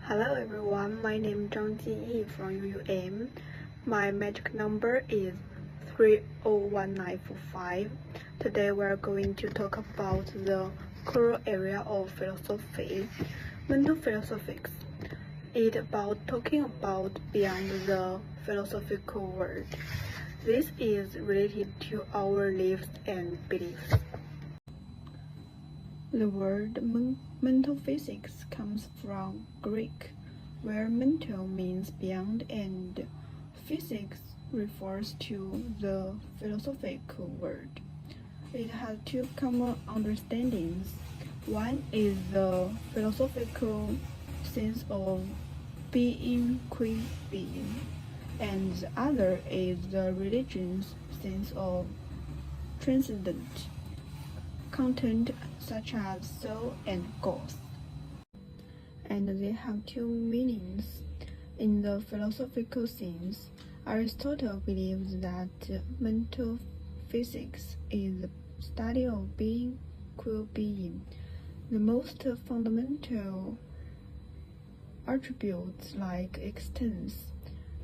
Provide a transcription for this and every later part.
Hello everyone, my name is Zhang JINGYI from UUM. My magic number is 301945. Today we are going to talk about the core area of philosophy, mental physics. It's about talking about beyond the philosophical world. This is related to our lives and beliefs. The word mental physics comes from Greek, where mental means beyond and physics refers to the philosophical world. It has two common understandings. One is the philosophical sense of being qua being, and the other is the religion's sense of transcendent content such as soul and ghost. And they have two meanings. In the philosophical sense, Aristotle believes that mental physics is the study of being qua being. The most fundamental attributes like existence,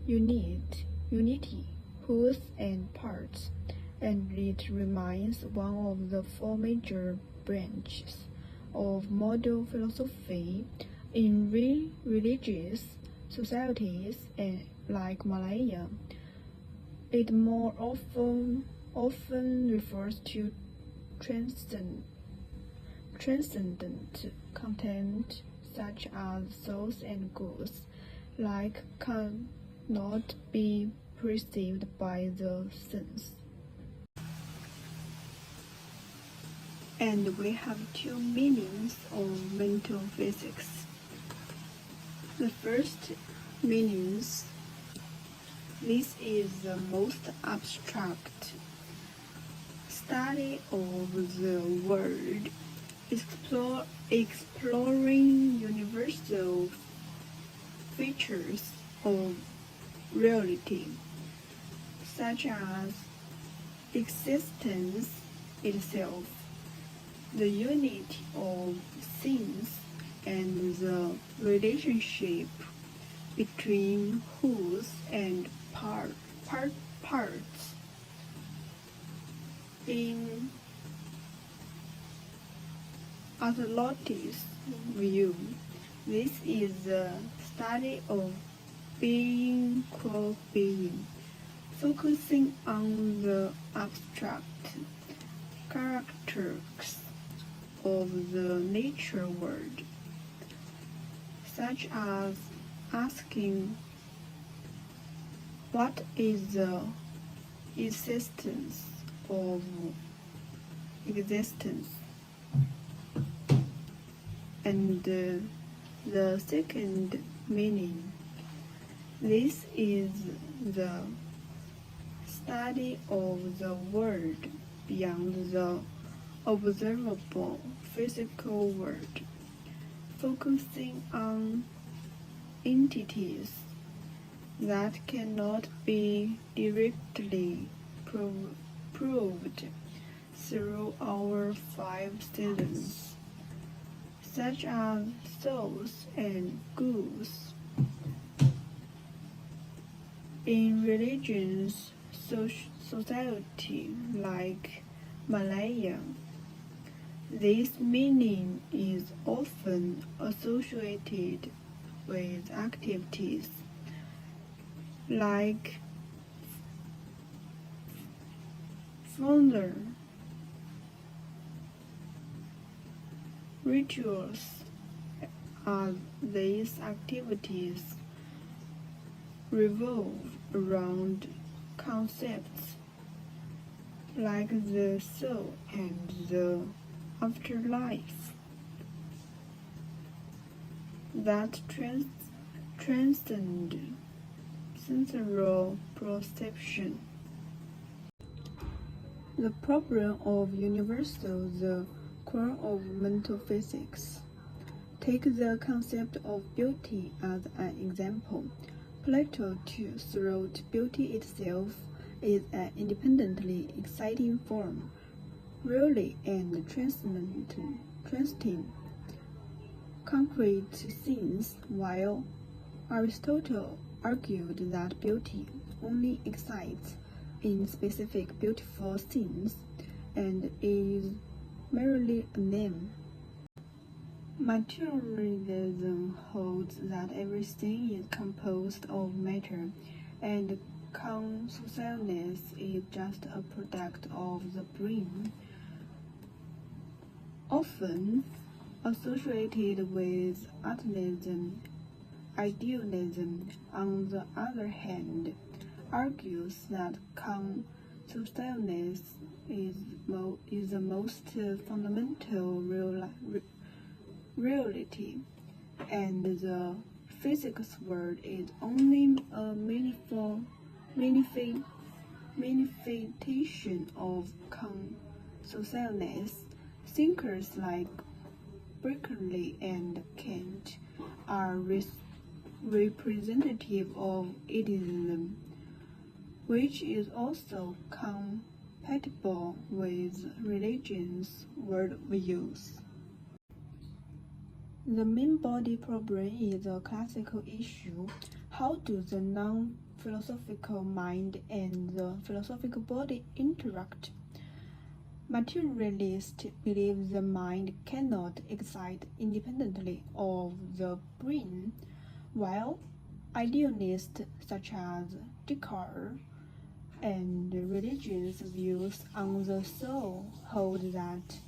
unity, wholes and parts, and it remains one of the four major branches of modern philosophy in religious societies like Malaya. It more often refers to transcendent content such as souls and goods, like cannot be perceived by the sense. And we have two meanings of mental physics. The first meanings, this is the most abstract study of the world, exploring universal features of reality, such as existence itself, the unity of things, and the relationship between wholes and parts. In Aristotle's view, this is the study of being qua being, focusing on the abstract characters of the nature world, such as asking what is the existence of existence. And the second meaning, this is the study of the world beyond the observable physical world, focusing on entities that cannot be directly proved through our five senses, such as souls and goods. In religions, society like Malaya, this meaning is often associated with activities like funeral rituals, as these activities revolve around concepts like the soul and the afterlife that transcend sensory perception. The problem of universal, the core of mental physics. Take the concept of beauty as an example. Plato too thought beauty itself is an independently exciting form, really and transcendent concrete things, while Aristotle argued that beauty only exists in specific beautiful things and is merely a name. Materialism holds that everything is composed of matter, and consciousness is just a product of the brain. Often associated with atheism, idealism, on the other hand, argues that consciousness is the most fundamental reality, and the physics world is only a manifestation of consciousness. Thinkers like Berkeley and Kant are representative of atheism, which is also compatible with religion's worldviews. The main body problem is a classical issue. How do the non-philosophical mind and the philosophical body interact? Materialists believe the mind cannot exist independently of the brain, while idealists such as Descartes and religious views on the soul hold that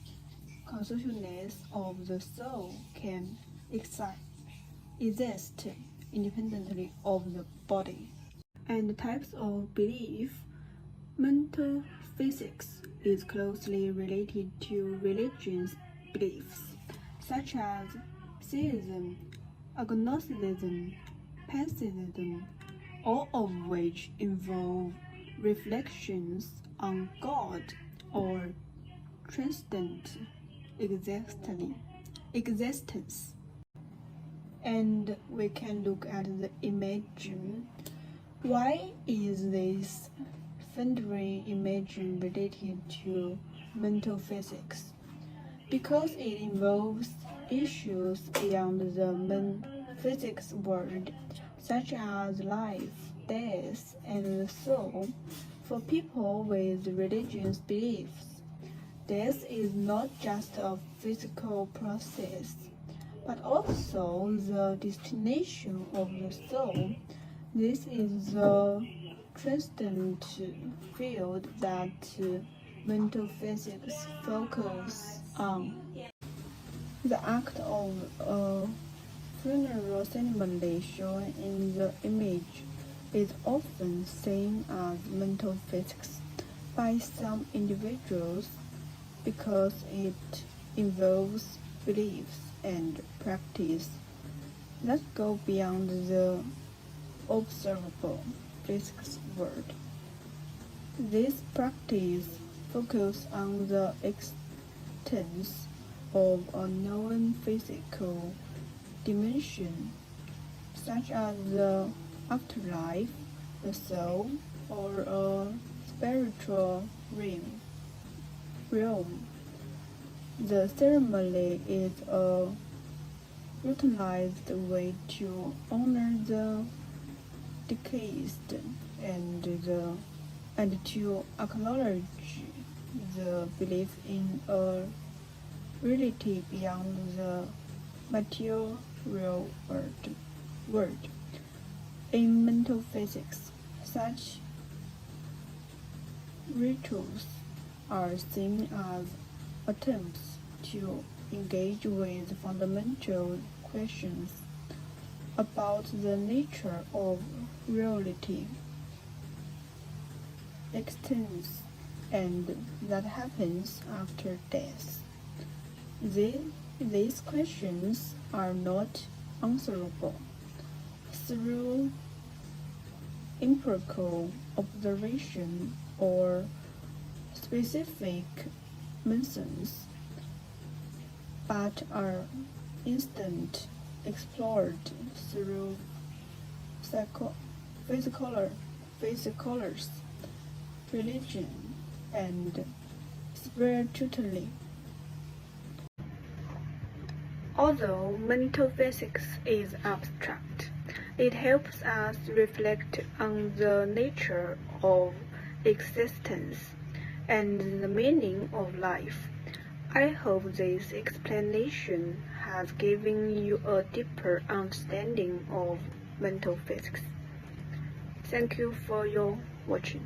consciousness of the soul can exist independently of the body. And types of belief. Metaphysics is closely related to religious beliefs, such as theism, agnosticism, pantheism, all of which involve reflections on God or transcendent existence. And we can look at the image. Why is this Fendering image related to mental physics? Because it involves issues beyond the physics world, such as life, death, and the soul. For people with religious beliefs, death is not just a physical process, but also the destination of the soul. This is the transcendent field that mental physics focuses on. The act of a funeral ceremony shown in the image is often seen as mental physics by some individuals because it involves beliefs and practice that go beyond the observable physics world. This practice focuses on the existence of a known physical dimension, such as the afterlife, the soul, or a spiritual realm. The ceremony is a utilized way to honor the deceased and to acknowledge the belief in a reality beyond the material world. In mental physics, such rituals are seen as attempts to engage with fundamental questions about the nature of reality, existence, and that happens after death. These questions are not answerable through empirical observation or specific methods, but are instead explored through physicalers, religion, and spirituality. Although mental physics is abstract, it helps us reflect on the nature of existence and the meaning of life. I hope this explanation has given you a deeper understanding of mental physics. Thank you for your watching.